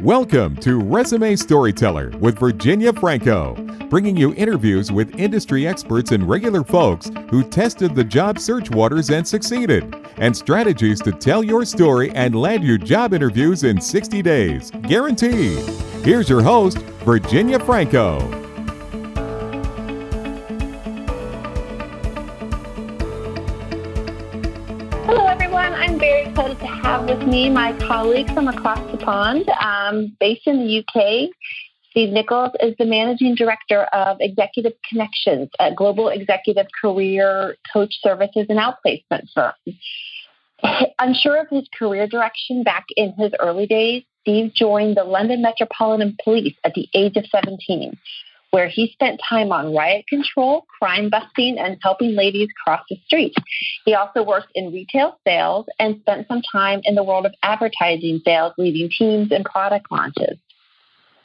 Welcome to Resume Storyteller with Virginia Franco, bringing you interviews with industry experts and regular folks who tested the job search waters and succeeded, and strategies to tell your story and land your job interviews in 60 days, guaranteed. Here's your host, Virginia Franco. Hello, everyone. I'm very excited to have with me my colleague from across the pond, based in the UK. Steve Nicholls is the Managing Director of Executive Connexions, a global executive career coach services and outplacement firm. Unsure of his career direction back in his early days, Steve joined the London Metropolitan Police at the age of 17, where he spent time on riot control, crime busting, and helping ladies cross the street. He also worked in retail sales and spent some time in the world of advertising sales, leading teams and product launches.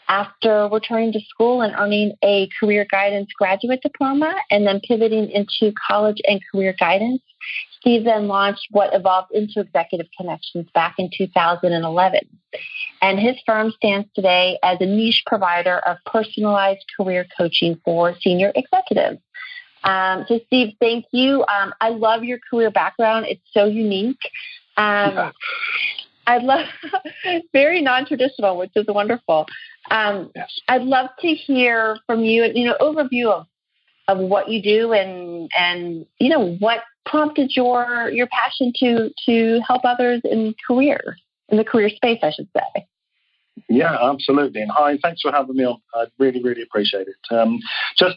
After returning to school and earning a Career Guidance Graduate Diploma and then pivoting into college and career guidance, Steve then launched what evolved into Executive Connexions back in 2011. And his firm stands today as a niche provider of personalized career coaching for senior executives. So, Steve, thank you. I love your career background. It's so unique. I love very non-traditional, which is wonderful. Yes. I'd love to hear from you, overview of what you do and what prompted your passion to help others in the career space, I should say. Yeah, absolutely. And hi, thanks for having me on. I really, really appreciate it.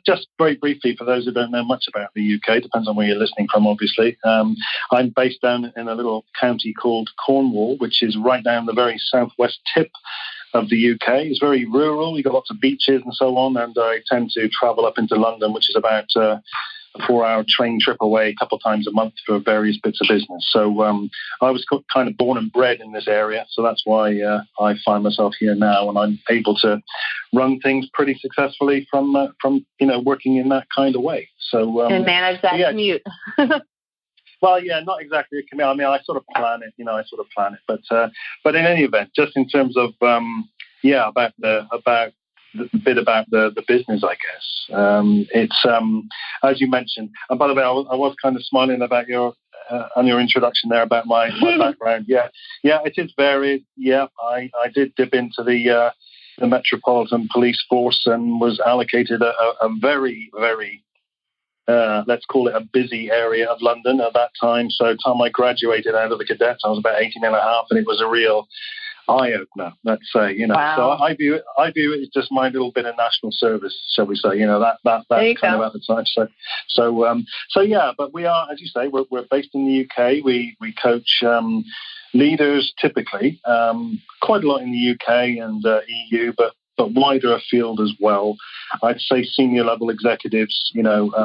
Just very briefly, for those who don't know much about the UK, depends on where you're listening from, obviously. I'm based down in a little county called Cornwall, which is right down the very southwest tip of the UK. It's very rural. We've got lots of beaches and so on. And I tend to travel up into London, which is about a 4-hour train trip away a couple of times a month for various bits of business. So I was kind of born and bred in this area. So that's why I find myself here now, and I'm able to run things pretty successfully from working in that kind of way. So and manage that commute. Well, yeah, not exactly a commute. I mean, I sort of plan it. But in any event, just in terms of about the business, I guess. It's as you mentioned. And by the way, I was kind of smiling about your on your introduction there about my background. Yeah, it is varied. Yeah, I did dip into the Metropolitan Police Force and was allocated a very, very let's call it a busy area of London at that time. So time I graduated out of the cadets, I was about 18 and a half, and it was a real eye-opener, let's say, Wow. So I view it as just my little bit of national service, shall we say, that kind of at the time. So yeah, but we are, as you say, we're based in the UK. We coach leaders typically, quite a lot in the UK and EU, but wider afield as well. I'd say senior level executives,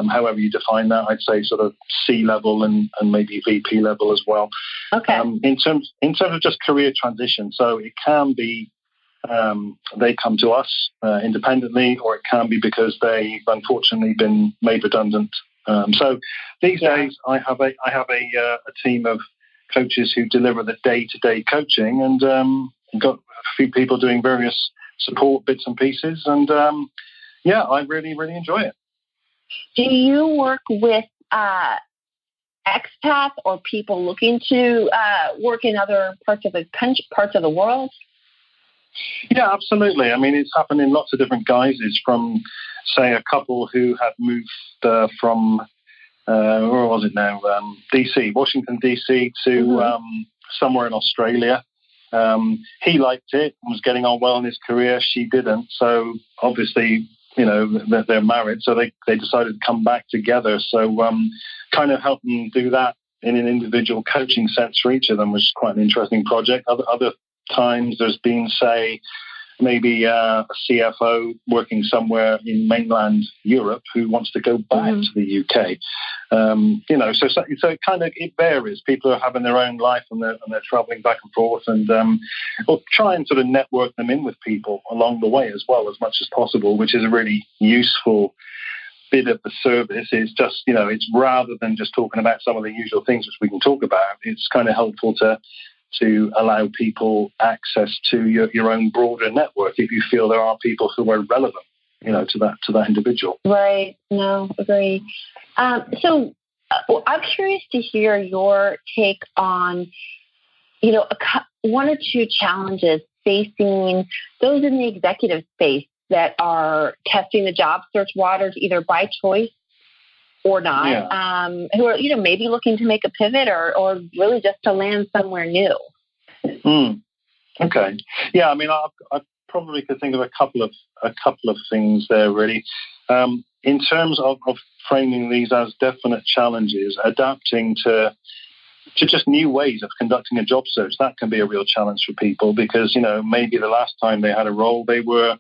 however you define that, I'd say sort of C level and maybe VP level as well. Okay. In terms of just career transition, so it can be they come to us independently, or it can be because they've unfortunately been made redundant. So these days, I have a team of coaches who deliver the day-to-day coaching, and got a few people doing various support bits and pieces, and I really, really enjoy it. Do you work with expats or people looking to work in other parts of the world? Yeah, absolutely. I mean, it's happened in lots of different guises, from, say, a couple who had moved from, where was it now? Washington, D.C. to somewhere in Australia. He liked it and was getting on well in his career. She didn't. So obviously, they're married. So they decided to come back together. So kind of help them do that in an individual coaching sense for each of them, which is quite an interesting project. Other times there's been, say, maybe a CFO working somewhere in mainland Europe who wants to go back to the UK. So it varies. People are having their own life and they're traveling back and forth, and we'll try and sort of network them in with people along the way as well, as much as possible, which is a really useful bit of the service. Is just, it's rather than just talking about some of the usual things which we can talk about, it's kind of helpful to to allow people access to your own broader network if you feel there are people who are relevant, to that individual. Right. No, agree. So I'm curious to hear your take on, one or two challenges facing those in the executive space that are testing the job search waters either by choice or not, who are, maybe looking to make a pivot or really just to land somewhere new. Okay. Yeah, I mean, I probably could think of a couple of things there, really. In terms of framing these as definite challenges, adapting to just new ways of conducting a job search, that can be a real challenge for people because, maybe the last time they had a role, they were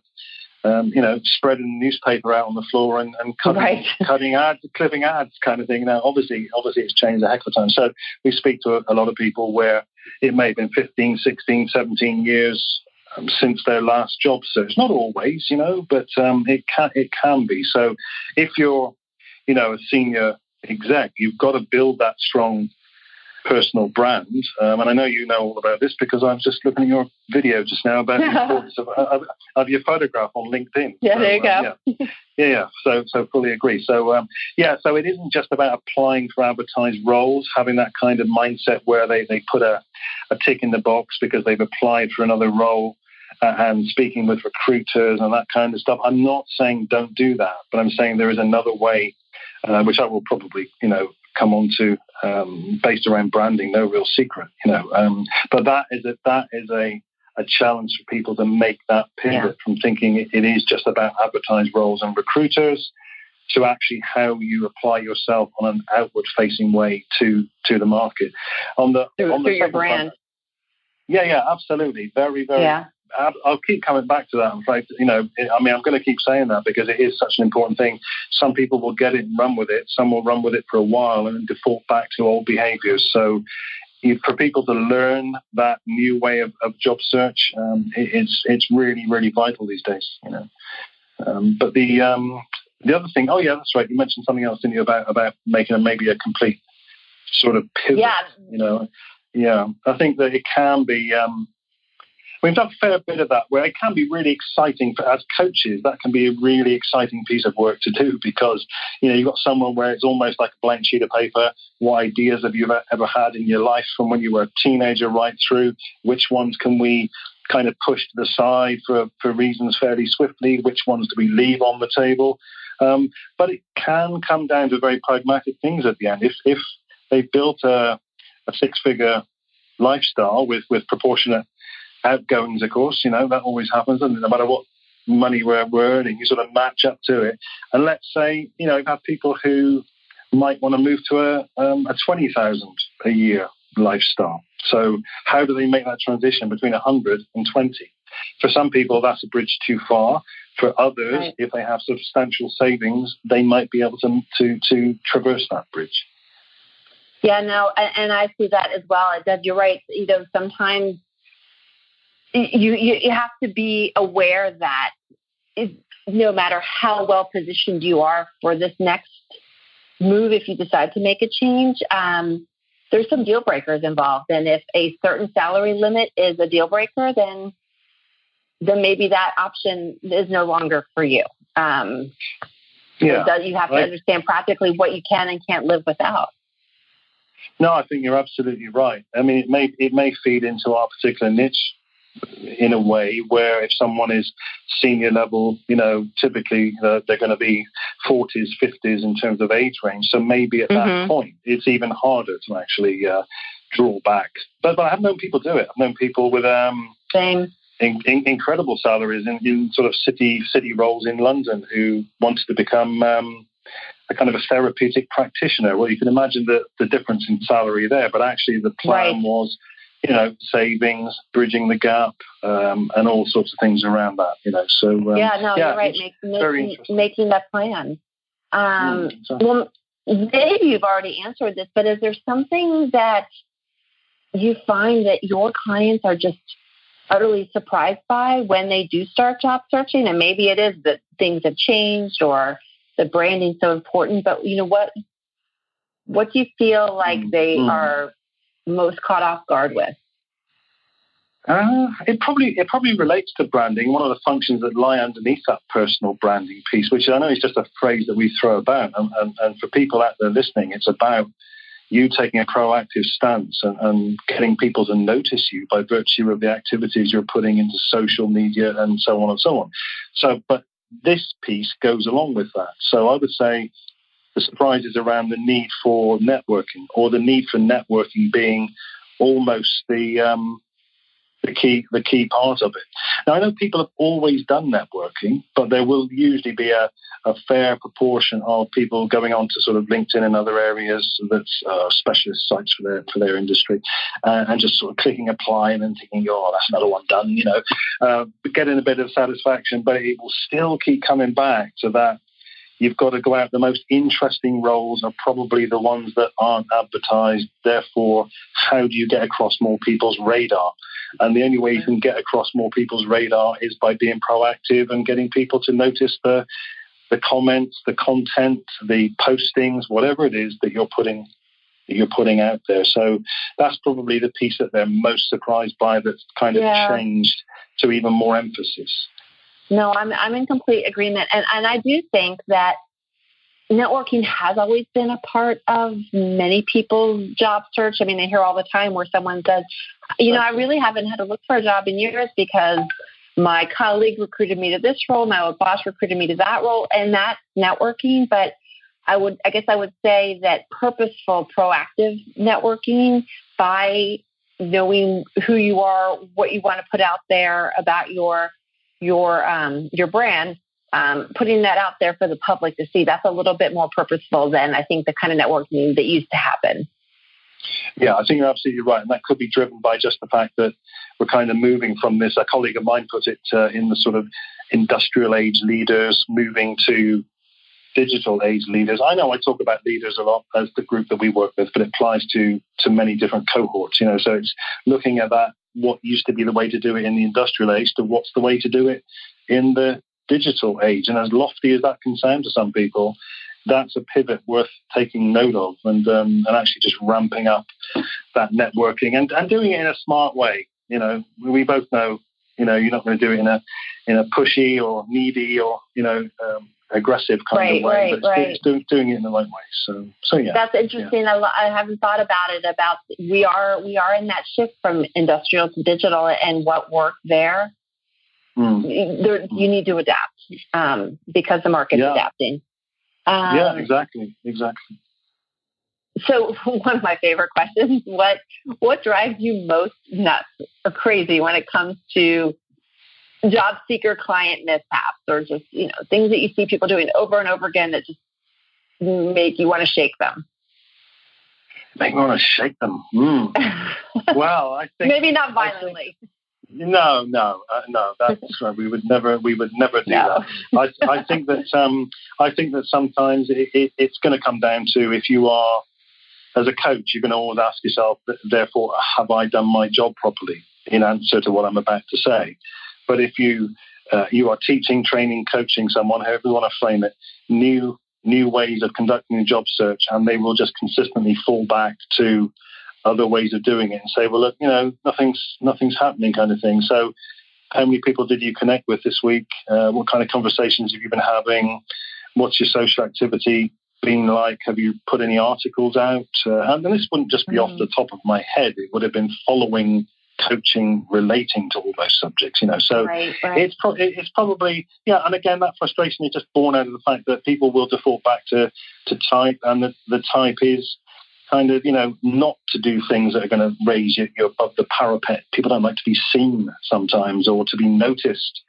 spreading the newspaper out on the floor and cutting ads, clipping ads kind of thing. Now, obviously it's changed a heck of a time. So we speak to a lot of people where it may have been 15, 16, 17 years since their last job search. Not always, but it can be. So if you're, a senior exec, you've got to build that strong personal brand. And I know you know all about this because I was just looking at your video just now about the importance of your photograph on LinkedIn. Yeah, so, there you go. Yeah. So fully agree. So, so it isn't just about applying for advertised roles, having that kind of mindset where they put a tick in the box because they've applied for another role and speaking with recruiters and that kind of stuff. I'm not saying don't do that, but I'm saying there is another way, which I will probably, come on to, based around branding, no real secret, but that is a challenge for people to make that pivot from thinking it is just about advertised roles and recruiters to actually how you apply yourself on an outward-facing way to the market. Through your brand. Yeah, absolutely. Very, very. Yeah. I'll keep coming back to that. I'm afraid, I'm going to keep saying that because it is such an important thing. Some people will get it and run with it. Some will run with it for a while and then default back to old behaviors. So for people to learn that new way of job search, it's really, really vital these days, But the other thing, that's right. You mentioned something else, didn't you, about making maybe a complete sort of pivot, Yeah, I think that it can be... we've done a fair bit of that where it can be really exciting as coaches. That can be a really exciting piece of work to do because, you've got someone where it's almost like a blank sheet of paper. What ideas have you ever had in your life from when you were a teenager right through? Which ones can we kind of push to the side for reasons fairly swiftly? Which ones do we leave on the table? But it can come down to very pragmatic things at the end. If they've built a six-figure lifestyle with proportionate outgoings, of course, that always happens, and no matter what money we're earning, you sort of match up to it. And let's say, you've had people who might want to move to a 20,000 a year lifestyle. So how do they make that transition between 100 and 20? For some people, that's a bridge too far. For others, if they have substantial savings, they might be able to traverse that bridge. Yeah, no, and I see that as well. Doug, you're right. Sometimes you have to be aware that no matter how well positioned you are for this next move, if you decide to make a change, there's some deal breakers involved. And if a certain salary limit is a deal breaker, then maybe that option is no longer for you. You have to understand practically what you can and can't live without. No, I think you're absolutely right. I mean, it may feed into our particular niche in a way where if someone is senior level, typically they're going to be 40s, 50s in terms of age range. So maybe at that point, it's even harder to actually draw back. But I have known people do it. I've known people with incredible salaries in sort of city roles in London who wanted to become a kind of a therapeutic practitioner. Well, you can imagine the difference in salary there, but actually the plan was savings, bridging the gap, and all sorts of things around that, So, you're right. Making that plan. Well, maybe you've already answered this, but is there something that you find that your clients are just utterly surprised by when they do start job searching? And maybe it is that things have changed or the branding's so important, but what do you feel like they are most caught off guard with? It probably relates to branding. One of the functions that lie underneath that personal branding piece, which I know is just a phrase that we throw about, and for people out there listening, it's about you taking a proactive stance and getting people to notice you by virtue of the activities you're putting into social media and so on and so on. So, but this piece goes along with that. So I would say the surprise is around the need for networking, or the need for networking being almost the key part of it. Now, I know people have always done networking, but there will usually be a fair proportion of people going on to sort of LinkedIn and other areas that's specialist sites for their industry, and just sort of clicking apply and then thinking, oh, that's another one done, getting a bit of satisfaction, but it will still keep coming back to that. You've got to go out. The most interesting roles are probably the ones that aren't advertised. Therefore, how do you get across more people's radar? And the only way you can get across more people's radar is by being proactive and getting people to notice the comments, the content, the postings, whatever it is that you're putting out there. So that's probably the piece that they're most surprised by, that's kind of changed to even more emphasis. No, I'm in complete agreement. And I do think that networking has always been a part of many people's job search. I mean, I hear all the time where someone says, I really haven't had to look for a job in years because my colleague recruited me to this role, my boss recruited me to that role, and that's networking. But I guess I would say that purposeful, proactive networking by knowing who you are, what you want to put out there about your brand, putting that out there for the public to see, that's a little bit more purposeful than I think the kind of networking that used to happen. Yeah, I think you're absolutely right. And that could be driven by just the fact that we're kind of moving from this, a colleague of mine put it in the sort of industrial age leaders moving to digital age leaders. I know I talk about leaders a lot as the group that we work with, but it applies to many different cohorts, so it's looking at that, what used to be the way to do it in the industrial age to what's the way to do it in the digital age. And as lofty as that can sound to some people, that's a pivot worth taking note of, and actually just ramping up that networking and doing it in a smart way. We both know, you're not going to do it in a pushy or needy or, aggressive kind of way, but it's doing it in the right way. So yeah. That's interesting. Yeah. I haven't thought about it. We are in that shift from industrial to digital, and what worked there, you need to adapt because the market's adapting. Exactly. So one of my favorite questions, what drives you most nuts or crazy when it comes to job seeker client mishaps, or just, things that you see people doing over and over again that just make you want to shake them? Make me want to shake them. Well, I think maybe not violently. No. That's right. We would never do that. I think that sometimes it's going to come down to, if you are, as a coach, you're going to always ask yourself, therefore, have I done my job properly in answer to what I'm about to say? But if you are teaching, training, coaching someone, however you want to frame it, new ways of conducting a job search, and they will just consistently fall back to other ways of doing it and say, well, look, nothing's happening, kind of thing. So how many people did you connect with this week? What kind of conversations have you been having? What's your social activity been like? Have you put any articles out? And this wouldn't just be off the top of my head. It would have been following coaching relating to all those subjects, So right. It's probably, and again, that frustration is just born out of the fact that people will default back to type, and the type is kind of, not to do things that are going to raise you above the parapet. People don't like to be seen sometimes, or to be noticed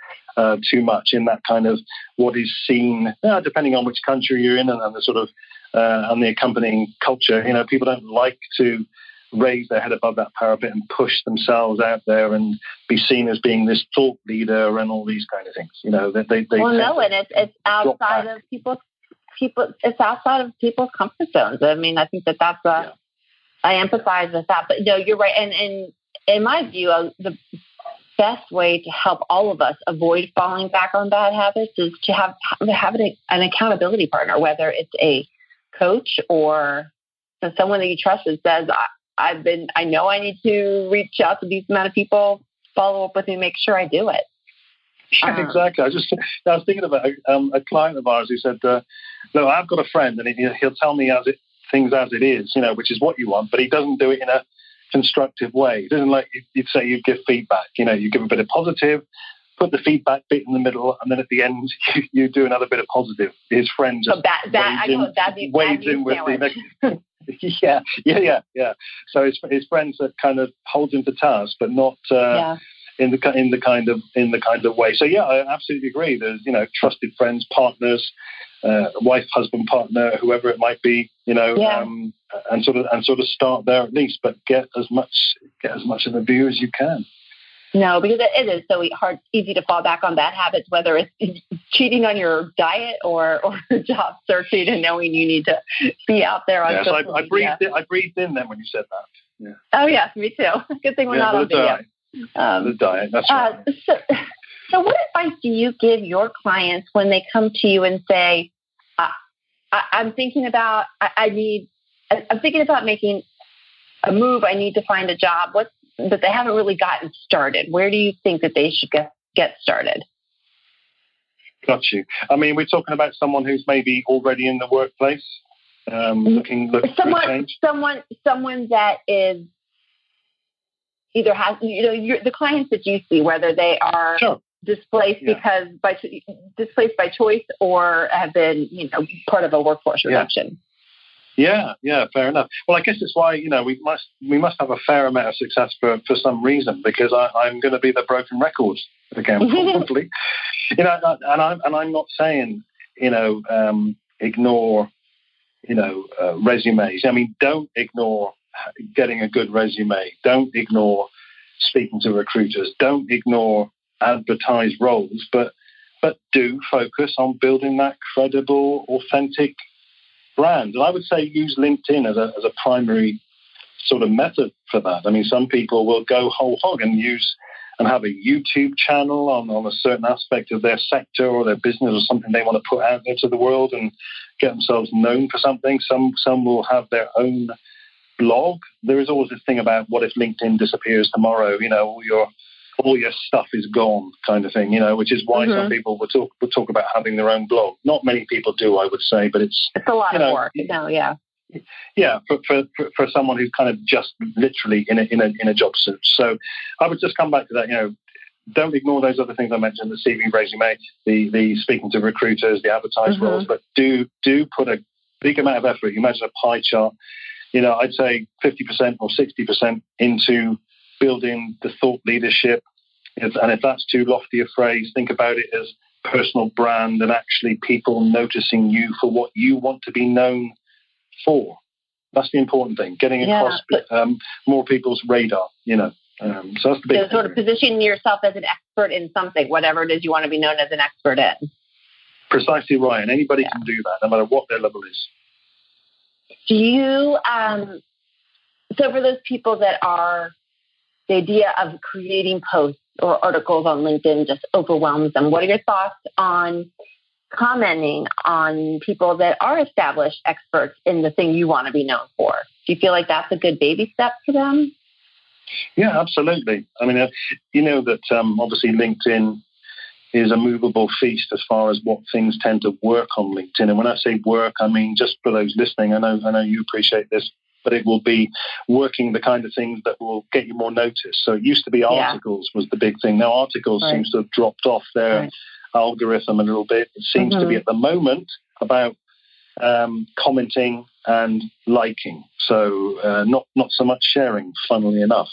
too much in that kind of what is seen, depending on which country you're in and the sort of and the accompanying culture. People don't like to raise their head above that parapet and push themselves out there and be seen as being this thought leader and all these kind of things. It's outside of people's It's outside of people's comfort zones. I mean, I think that's I empathize with that. But no, you're right. And in my view, the best way to help all of us avoid falling back on bad habits is to have an accountability partner, whether it's a coach or someone that you trust that says, I know I need to reach out to these amount of people follow up with me, make sure I do it. Yeah, exactly. I was thinking about a client of ours who said, "No, I've got a friend, and he'll tell me things as it is, which is what you want, but he doesn't do it in a constructive way. He doesn't like you'd say you give feedback. You give a bit of positive, put the feedback bit in the middle, and then at the end you do another bit of positive." His friend just waves in with the next. Yeah. So his friends that kind of holds him to task, but not. In the kind of way. So yeah, I absolutely agree. There's trusted friends, partners, wife, husband, partner, whoever it might be, and sort of start there at least, but get as much of the view as you can. No, because it is so easy to fall back on bad habits, whether it's cheating on your diet or job searching and knowing you need to be out there on social media. I breathed in then when you said that. Yeah. Oh yes, me too. Good thing we're not on video. The diet, that's right. So what advice do you give your clients when they come to you and say, I'm thinking about making a move, I need to find a job, but they haven't really gotten started. Where do you think that they should get started? Got you. I mean, we're talking about someone who's maybe already in the workplace, looking for a change. Someone that is either has, the clients that you see, whether they are displaced displaced by choice or have been, part of a workforce reduction. Yeah, fair enough. Well, I guess it's why we must have a fair amount of success for some reason, because I'm going to be the broken record again, probably. And I'm not saying ignore resumes. I mean, don't ignore getting a good resume. Don't ignore speaking to recruiters. Don't ignore advertised roles, but do focus on building that credible, authentic brand. And I would say use LinkedIn as a primary sort of method for that. I mean, some people will go whole hog and have a YouTube channel on a certain aspect of their sector or their business or something they want to put out there to the world and get themselves known for something. Some will have their own blog. There is always this thing about what if LinkedIn disappears tomorrow? All your stuff is gone, kind of thing. Which is why some people will talk about having their own blog. Not many people do, I would say, but it's a lot of work. Yeah. Yeah, for someone who's kind of just literally in a job search. So I would just come back to that. Don't ignore those other things I mentioned: the CV, resume, the speaking to recruiters, the advertised roles, but do put a big amount of effort. You imagine a pie chart. I'd say 50% or 60% into building the thought leadership. And if that's too lofty a phrase, think about it as personal brand and actually people noticing you for what you want to be known for. That's the important thing, getting across more people's radar, So that's the big thing. Sort of positioning yourself as an expert in something, whatever it is you want to be known as an expert in. Precisely right. And anybody can do that, no matter what their level is. Do you, so for those people that are, the idea of creating posts or articles on LinkedIn just overwhelms them, what are your thoughts on commenting on people that are established experts in the thing you want to be known for? Do you feel like that's a good baby step for them? Yeah, absolutely. I mean, that obviously LinkedIn is a movable feast as far as what things tend to work on LinkedIn. And when I say work, I mean, just for those listening, I know you appreciate this, but it will be working the kind of things that will get you more notice. So it used to be articles was the big thing. Now articles seems to have dropped off their algorithm a little bit. It seems to be at the moment about commenting and liking. So not so much sharing, funnily enough.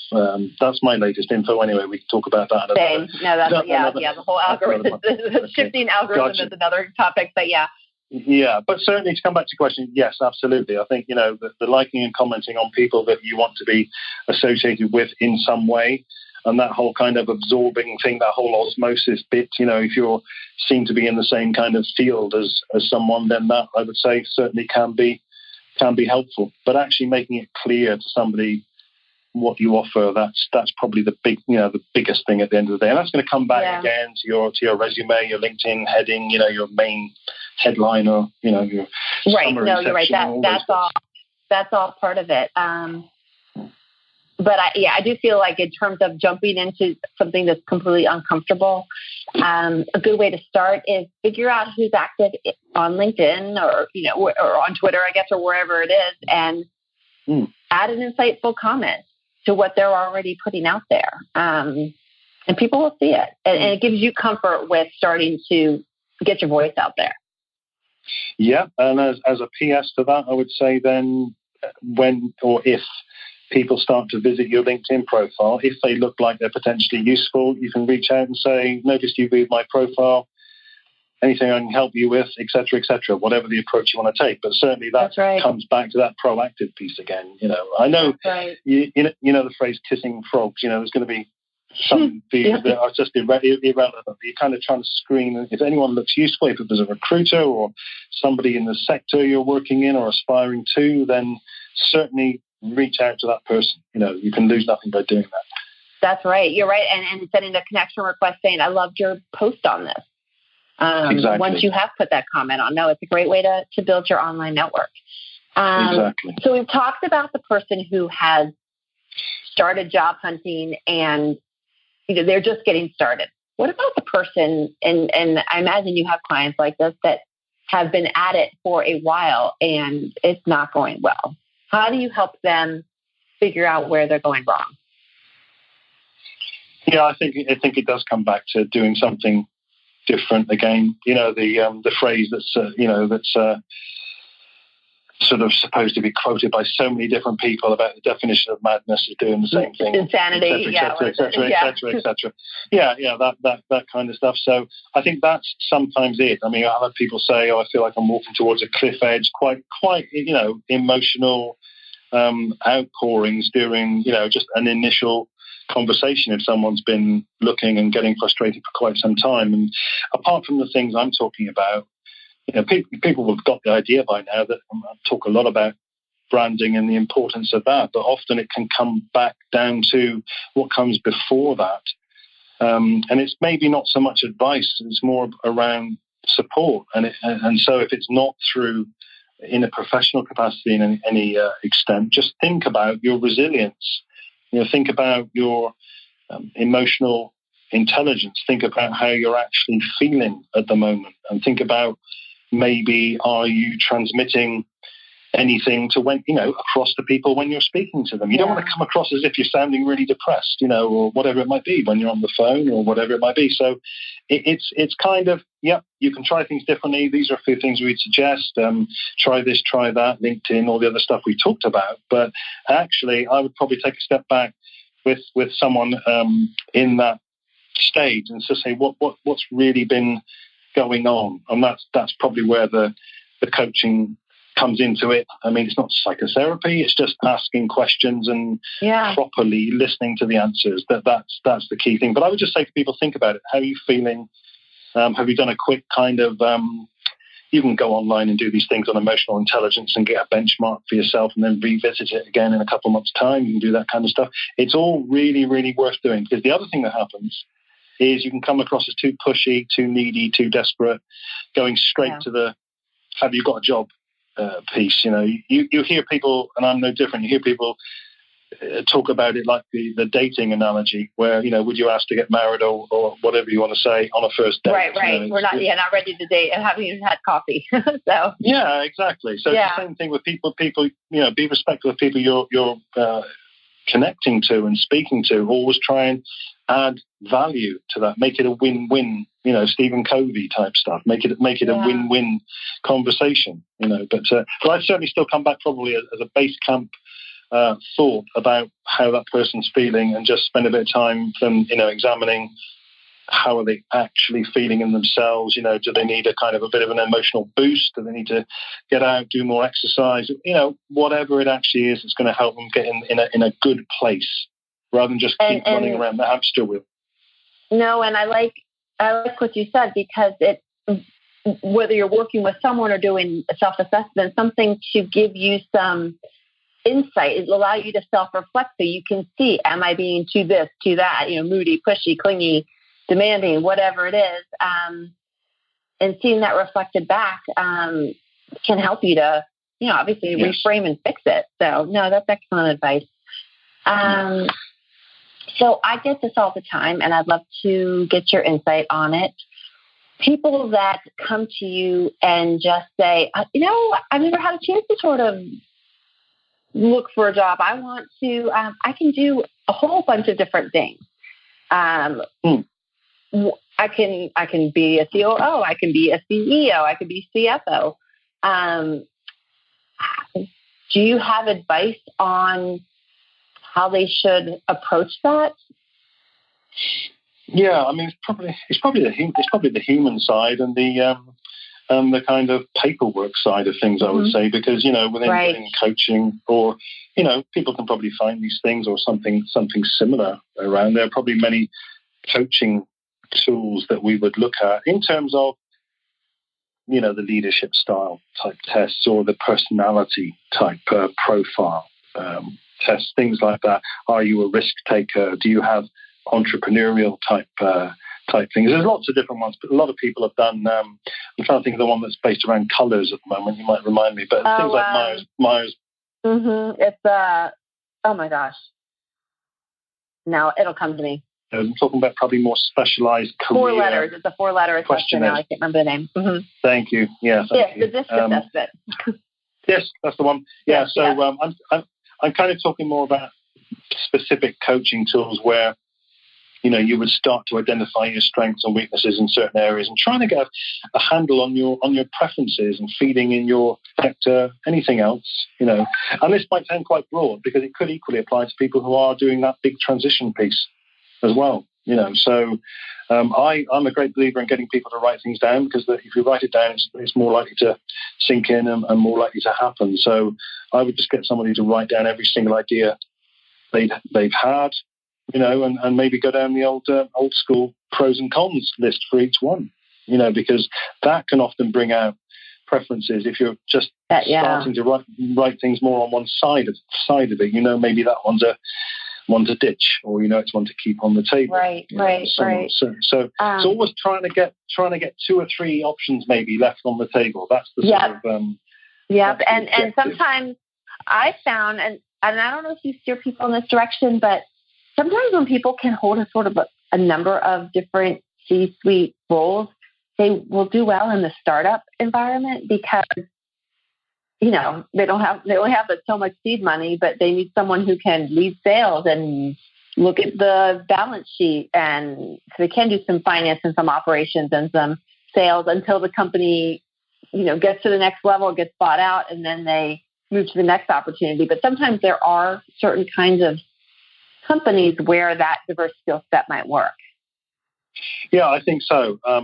That's my latest info anyway. We can talk about that. Same. No, the whole algorithm, the shifting algorithm is another topic, but yeah. Yeah, but certainly to come back to your question, yes, absolutely. I think, the liking and commenting on people that you want to be associated with in some way, and that whole kind of absorbing thing, that whole osmosis bit, if you seem to be in the same kind of field as someone, then that, I would say, certainly can be helpful. But actually making it clear to somebody what you offer, that's probably the biggest thing at the end of the day. And that's going to come back again to your resume, your LinkedIn heading, your main headline or, your right. No, you're right. That's all part of it. I do feel like in terms of jumping into something that's completely uncomfortable, a good way to start is figure out who's active on LinkedIn or on Twitter, I guess, or wherever it is, and add an insightful comment to what they're already putting out there. And people will see it. And it gives you comfort with starting to get your voice out there. Yeah. And as a PS to that, I would say then when or if people start to visit your LinkedIn profile, if they look like they're potentially useful, you can reach out and say, notice you viewed my profile, anything I can help you with, et cetera, whatever the approach you want to take. But certainly that comes back to that proactive piece again. I know, you know the phrase kissing frogs, there's going to be some that are just irrelevant. You're kind of trying to screen if anyone looks useful, if it was a recruiter or somebody in the sector you're working in or aspiring to, then certainly reach out to that person. You can lose nothing by doing that. That's right. You're right. And sending a connection request saying, I loved your post on this. Exactly. Once you have put that comment on. No, it's a great way to build your online network. Exactly. So we've talked about the person who has started job hunting and they're just getting started. What about the person, and I imagine you have clients like this that have been at it for a while and it's not going well. How do you help them figure out where they're going wrong? Yeah, I think it does come back to doing something different again. The phrase that's sort of supposed to be quoted by so many different people about the definition of madness is doing the same thing. Insanity, et cetera. Yeah, that kind of stuff. So I think that's sometimes it. I mean, I've had people say, I feel like I'm walking towards a cliff edge, quite emotional outpourings during, just an initial conversation if someone's been looking and getting frustrated for quite some time. And apart from the things I'm talking about, people have got the idea by now that I talk a lot about branding and the importance of that, but often it can come back down to what comes before that. And it's maybe not so much advice, it's more around support. And so if it's not through in a professional capacity in any extent, just think about your resilience. Think about your emotional intelligence. Think about how you're actually feeling at the moment, and think about maybe are you transmitting anything to across to people when you're speaking to them. You don't want to come across as if you're sounding really depressed, or whatever it might be when you're on the phone or whatever it might be. So it's kind of, you can try things differently. These are a few things we'd suggest. Try this, try that, LinkedIn, all the other stuff we talked about. But actually, I would probably take a step back with someone in that stage and to say what's really been going on. And that's probably where the coaching comes into it. I mean, it's not psychotherapy, it's just asking questions and properly listening to the answers. That's the key thing. But I would just say to people, think about it. How are you feeling? Have you done a quick kind of, you can go online and do these things on emotional intelligence and get a benchmark for yourself and then revisit it again in a couple of months' time. You can do that kind of stuff. It's all really, really worth doing, because the other thing that happens is you can come across as too pushy, too needy, too desperate, going straight to the have you got a job piece. You hear people, and I'm no different, you hear people talk about it like the dating analogy where, would you ask to get married or whatever you want to say on a first date? Right. We're not ready to date and haven't even had coffee. So yeah, exactly. So it's the same thing with people, be respectful of people you're connecting to and speaking to. Always try and add value to that. Make it a win-win, Stephen Covey type stuff. Make it a win-win conversation, But I'd certainly still come back probably as a base camp thought about how that person's feeling, and just spend a bit of time from examining how are they actually feeling in themselves. Do they need a kind of a bit of an emotional boost? Do they need to get out, do more exercise? Whatever it actually is, it's going to help them get in a good place, rather than just keep running around the hamster wheel. No, and I like what you said, because it, whether you're working with someone or doing a self-assessment, something to give you some insight, it allow you to self-reflect so you can see, am I being too this, too that, moody, pushy, clingy, demanding, whatever it is, and seeing that reflected back can help you to, obviously reframe and fix it. So, no, that's excellent advice. So I get this all the time, and I'd love to get your insight on it. People that come to you and just say, I've never had a chance to sort of look for a job. I want to, I can do a whole bunch of different things. I can be a COO, I can be a CEO, I can be CFO. Do you have advice on how they should approach that? Yeah, I mean, it's probably the human side and the kind of paperwork side of things, I would say, because within coaching, or people can probably find these things or something similar around. There are probably many coaching tools that we would look at in terms of the leadership style type tests or the personality type profile tests, things like that. Are you a risk taker? Do you have entrepreneurial type things? There's lots of different ones, but a lot of people have done. I'm trying to think of the one that's based around colours at the moment. You might remind me, but things like Myers. It's oh my gosh. Now it'll come to me. I'm talking about probably more specialised career. 4 letters. It's a 4-letter question. Now I can't remember the name. Mm-hmm. Thank you. Yeah. Thank you. The DISC assessment. Yes, that's the one. Yeah. So I'm kind of talking more about specific coaching tools where you would start to identify your strengths and weaknesses in certain areas and trying to get a handle on your preferences and feeding in your sector, anything else, And this might sound quite broad because it could equally apply to people who are doing that big transition piece as well, So I'm a great believer in getting people to write things down because if you write it down, it's more likely to sink in and more likely to happen. So I would just get somebody to write down every single idea they've had, and maybe go down the old school pros and cons list for each one, because that can often bring out preferences if you're just starting to write things more on one side of it. Maybe that one's a ditch, or it's one to keep on the table. Right. So it's always trying to get 2 or 3 options maybe left on the table. That's the sort of and sometimes I found, and I don't know if you steer people in this direction, but sometimes when people can hold a sort of a number of different C-suite roles, they will do well in the startup environment because they only have so much seed money, but they need someone who can lead sales and look at the balance sheet, and so they can do some finance and some operations and some sales until the company gets to the next level, gets bought out, and then they move to the next opportunity. But sometimes there are certain kinds of companies where that diverse skill set might work. Yeah, I think so. I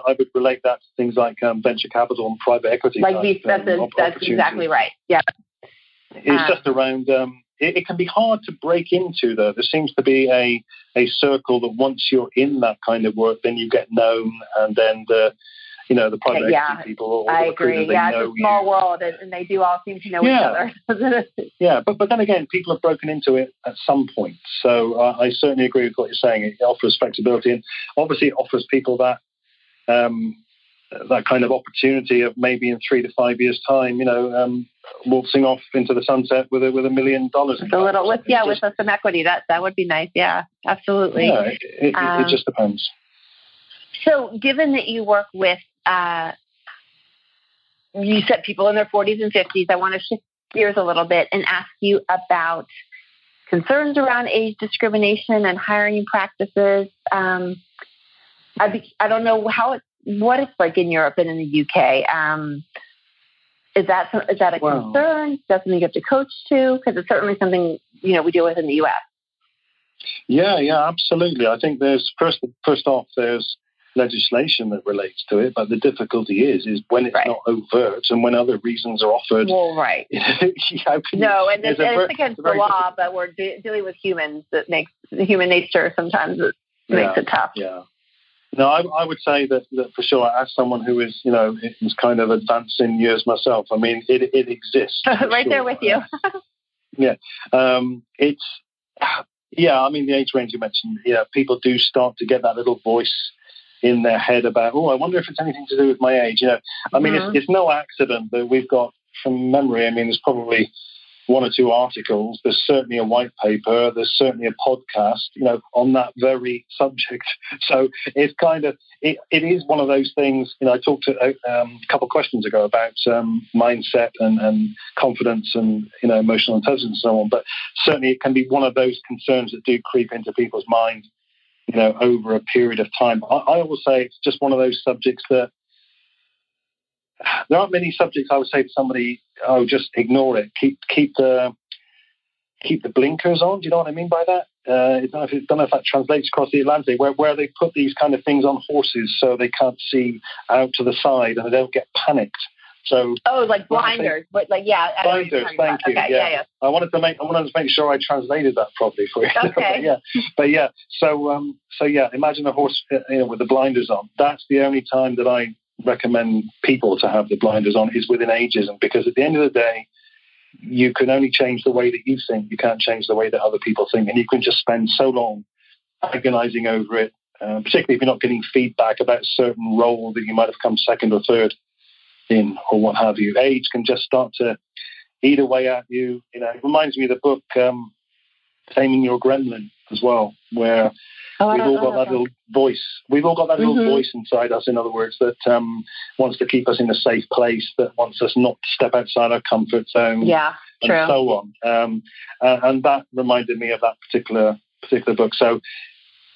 would relate that to things like venture capital and private equity. That's exactly right. Yeah. It's just around, it can be hard to break into, though. There seems to be a circle that once you're in that kind of work, then you get known, and then the private equity people. I agree. Yeah, it's a small world, and they do all seem to know each other. Yeah, but then again, people have broken into it at some point. So I certainly agree with what you're saying. It offers flexibility, and obviously it offers people that kind of opportunity of maybe in 3 to 5 years' time, waltzing off into the sunset with $1 million. With some equity. That would be nice. Yeah, absolutely. Yeah, it just depends. So, given that you work with, you said people in their 40s and 50s, I want to shift gears a little bit and ask you about concerns around age discrimination and hiring practices. I don't know what it's like in Europe and in the UK. Is that a concern? Is that something you have to coach to? Because it's certainly something we deal with in the US. Yeah, absolutely. I think there's first off there's legislation that relates to it, but the difficulty is when it's not overt and when other reasons are offered. Well, right. It's against the law, but we're dealing with humans. That makes human nature sometimes makes it tough. Yeah. No, I would say that for sure, as someone who is is kind of advanced in years myself, I mean it exists. Right there with you. Yeah. I mean the age range you mentioned. Yeah, people do start to get that little voice in their head about, I wonder if it's anything to do with my age. I mean, it's no accident that we've got, from memory, I mean, there's probably one or two articles. There's certainly a white paper. There's certainly a podcast, on that very subject. So it's it is one of those things. I talked to a couple of questions ago about mindset and confidence and emotional intelligence and so on. But certainly it can be one of those concerns that do creep into people's mind, over a period of time. I always say it's just one of those subjects that there aren't many subjects I would say to somebody, just ignore it. Keep the blinkers on. Do you know what I mean by that? I don't know if that translates across the Atlantic, where they put these kind of things on horses so they can't see out to the side and they don't get panicked. So like blinders, but blinders. Thank you. Okay, yeah. I wanted to make sure I translated that properly for you. Okay. So imagine a horse, with the blinders on. That's the only time that I recommend people to have the blinders on is within ageism, because at the end of the day, you can only change the way that you think. You can't change the way that other people think, and you can just spend so long agonizing over it, particularly if you're not getting feedback about a certain role that you might have come second or third in or what have you. Age can just start to eat away at you. It reminds me of the book Taming Your Gremlin as well, where we've all got that little voice. We've all got that little voice inside us, in other words, that wants to keep us in a safe place, that wants us not to step outside our comfort zone, and so on. And that reminded me of that particular book. So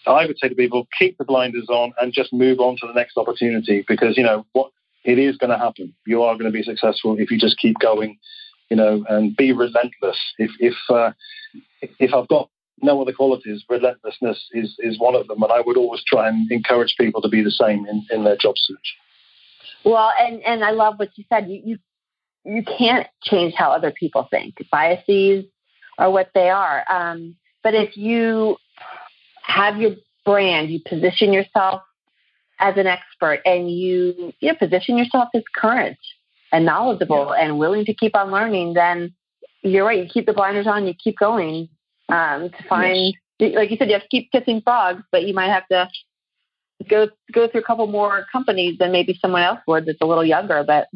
I would say to people, keep the blinders on and just move on to the next opportunity, because, what it is going to happen. You are going to be successful if you just keep going, and be relentless. If I've got no other qualities, relentlessness is one of them, and I would always try and encourage people to be the same in their job search. Well, and I love what you said. You can't change how other people think. Biases are what they are. But if you have your brand, you position yourself as an expert, and you position yourself as current and knowledgeable and willing to keep on learning, then you're right. You keep the blinders on, you keep going. To find, like you said, you have to keep kissing frogs, but you might have to go through a couple more companies than maybe someone else would that's a little younger. But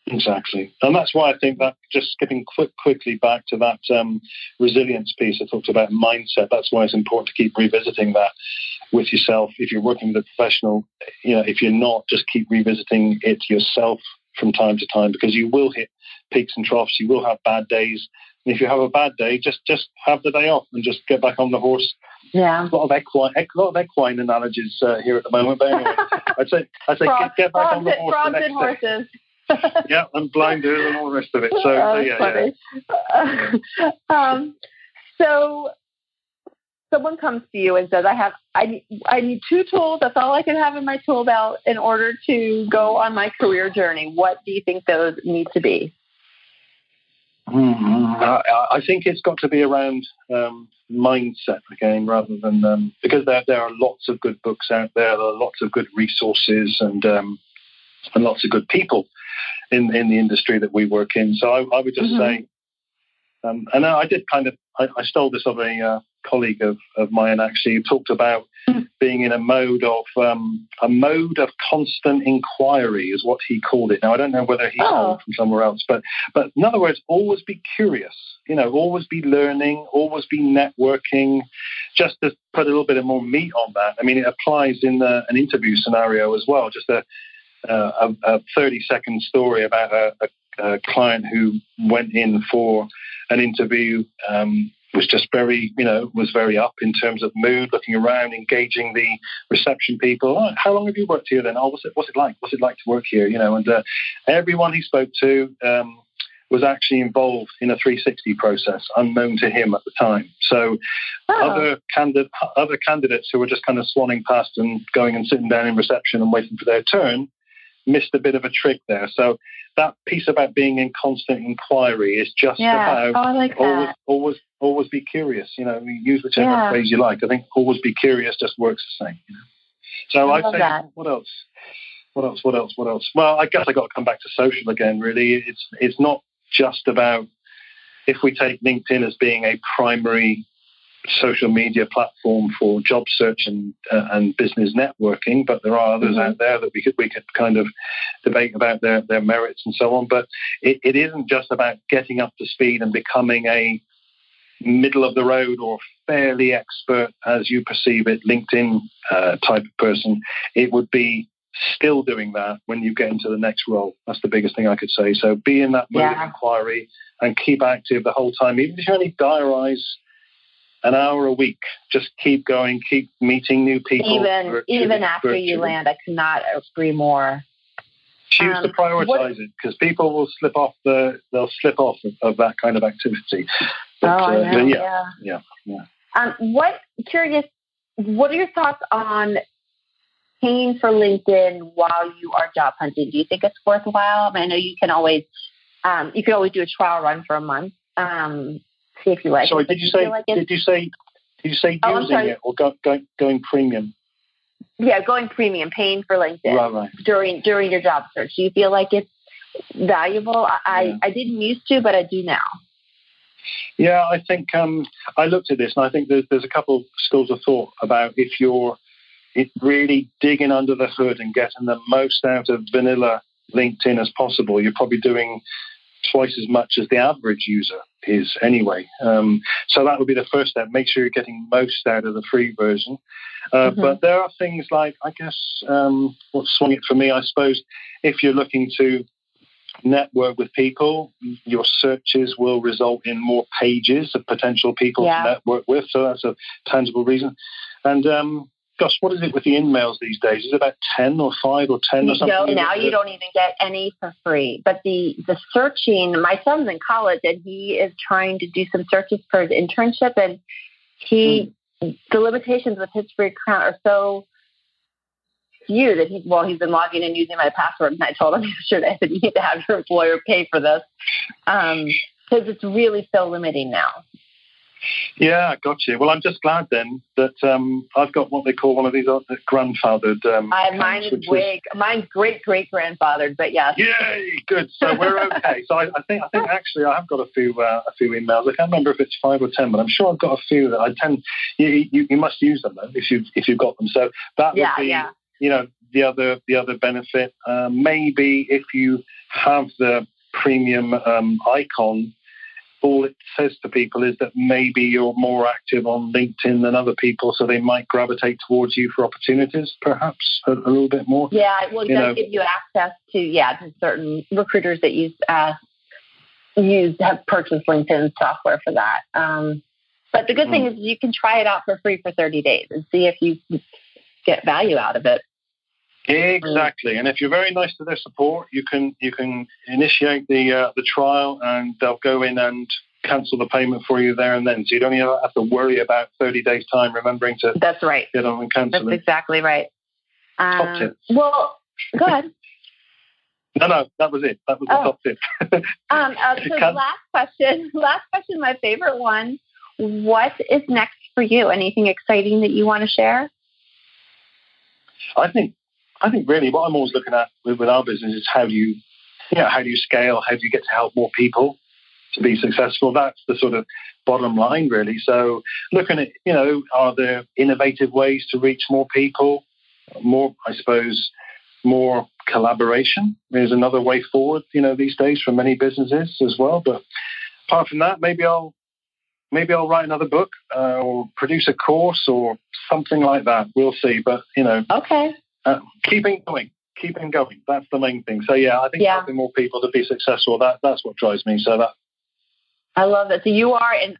exactly, and that's why I think that, just skipping quickly back to that resilience piece I talked about, mindset. That's why it's important to keep revisiting that with yourself. If you're working with a professional, if you're not, just keep revisiting it yourself from time to time, because you will hit peaks and troughs. You will have bad days. And if you have a bad day, just have the day off and just get back on the horse. Yeah. A lot of equine analogies here at the moment. But anyway, I'd say get back on the horse. Frogs and horses. Yeah, and blinders and all the rest of it. So someone comes to you and says, I need 2 tools. That's all I can have in my tool belt in order to go on my career journey. What do you think those need to be? I think it's got to be around mindset again, rather than because there are lots of good books out there. There are lots of good resources and lots of good people in the industry that we work in. So I would just say, and I did I stole this of a colleague of mine, actually, who talked about being in a mode of constant inquiry, is what he called it. Now, I don't know whether he called it from somewhere else, but in other words, always be curious, always be learning, always be networking. Just to put a little bit of more meat on that, I mean, it applies in an interview scenario as well. Just a 30-second story about a client who went in for an interview, was just very, was very up in terms of mood, looking around, engaging the reception people. Oh, how long have you worked here then? Oh, what's it like? What's it like to work here? And everyone he spoke to was actually involved in a 360 process, unknown to him at the time. So other candidates who were just kind of swanning past and going and sitting down in reception and waiting for their turn missed a bit of a trick there. So that piece about being in constant inquiry is just about always be curious. Use whichever phrase you like. I think always be curious just works the same. So I'd say, what else? Well, I guess I got to come back to social again. Really, it's not just about, if we take LinkedIn as being a primary social media platform for job search and business networking, but there are others out there that we could kind of debate about their merits and so on. But it isn't just about getting up to speed and becoming a middle of the road or fairly expert, as you perceive it, LinkedIn type of person. It would be still doing that when you get into the next role. That's the biggest thing I could say. So be in that mode of inquiry and keep active the whole time. Even if you only diarize an hour a week, just keep going, keep meeting new people. Even after you land, I cannot agree more. Choose to prioritize it, because people will slip off of that kind of activity. But, I know. What are your thoughts on paying for LinkedIn while you are job hunting? Do you think it's worthwhile? I mean, I know you can always do a trial run for a month. See if you like. Sorry, did you say using it or going premium? Yeah, going premium, paying for LinkedIn right. during your job search. Do you feel like it's valuable? I didn't used to, but I do now. Yeah, I think I looked at this, and I think there's a couple of schools of thought about if you're really digging under the hood and getting the most out of vanilla LinkedIn as possible. You're probably doing twice as much as the average user is anyway. So that would be the first step. Make sure you're getting most out of the free version. But there are things like, I guess, what swung it for me, I suppose, if you're looking to network with people, your searches will result in more pages of potential people to network with. So that's a tangible reason. And gosh, what is it with the in-mails these days? Is it about 10 or 5 or 10 or something? No, now you don't even get any for free. But the searching, my son's in college and he is trying to do some searches for his internship, and the limitations with his free account are so few that he's been logging in using my password, and I told him yesterday that you need to have your employer pay for this because it's really so limiting now. Yeah, got you. Well, I'm just glad then that I've got what they call one of these grandfathered. Mine's great-great-grandfathered, but yes. Yay, good. So we're okay. So I think actually I have got a few emails. I can't remember if it's 5 or 10, but I'm sure I've got a few that I tend. You must use them though if you've got them. So that would be the other benefit. Maybe if you have the premium icon. All it says to people is that maybe you're more active on LinkedIn than other people, so they might gravitate towards you for opportunities, perhaps, a little bit more. Yeah, well, it does give you access to certain recruiters that have purchased LinkedIn software for that. But the good thing is you can try it out for free for 30 days and see if you get value out of it. Exactly, and if you're very nice to their support, you can initiate the trial, and they'll go in and cancel the payment for you there and then. So you don't even have to worry about 30 days time remembering to. That's right. Get on and cancel it. That's exactly right. Top tip. Well, go ahead. No, that was it. That was the top tip. So last question, my favorite one. What is next for you? Anything exciting that you want to share? I think really what I'm always looking at with our business is how do you scale? How do you get to help more people to be successful? That's the sort of bottom line, really. So looking at, are there innovative ways to reach more people? More collaboration is another way forward, these days for many businesses as well. But apart from that, maybe I'll write another book or produce a course or something like that. We'll see. But, okay. Keeping going. That's the main thing. So, I think helping more people to be successful, that's what drives me. So I love it. So you are in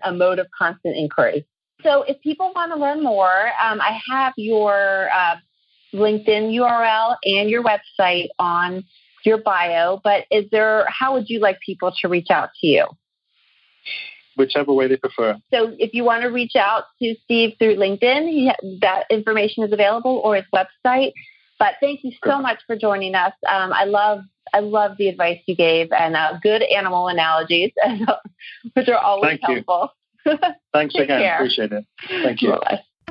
a mode of constant inquiry. So if people want to learn more, I have your LinkedIn URL and your website on your bio, but how would you like people to reach out to you? Whichever way they prefer. So if you want to reach out to Steve through LinkedIn, that information is available, or his website. But thank you so much for joining us. I love the advice you gave, and good animal analogies, which are always helpful. Thanks again. Care. Appreciate it. Thank you.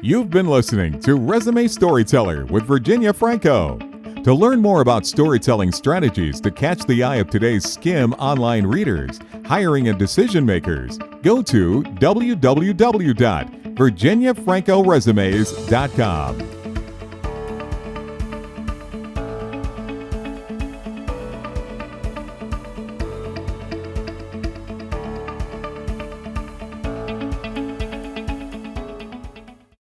You've been listening to Resume Storyteller with Virginia Franco. To learn more about storytelling strategies to catch the eye of today's skim online readers, hiring and decision makers, go to www.virginiafrancoresumes.com.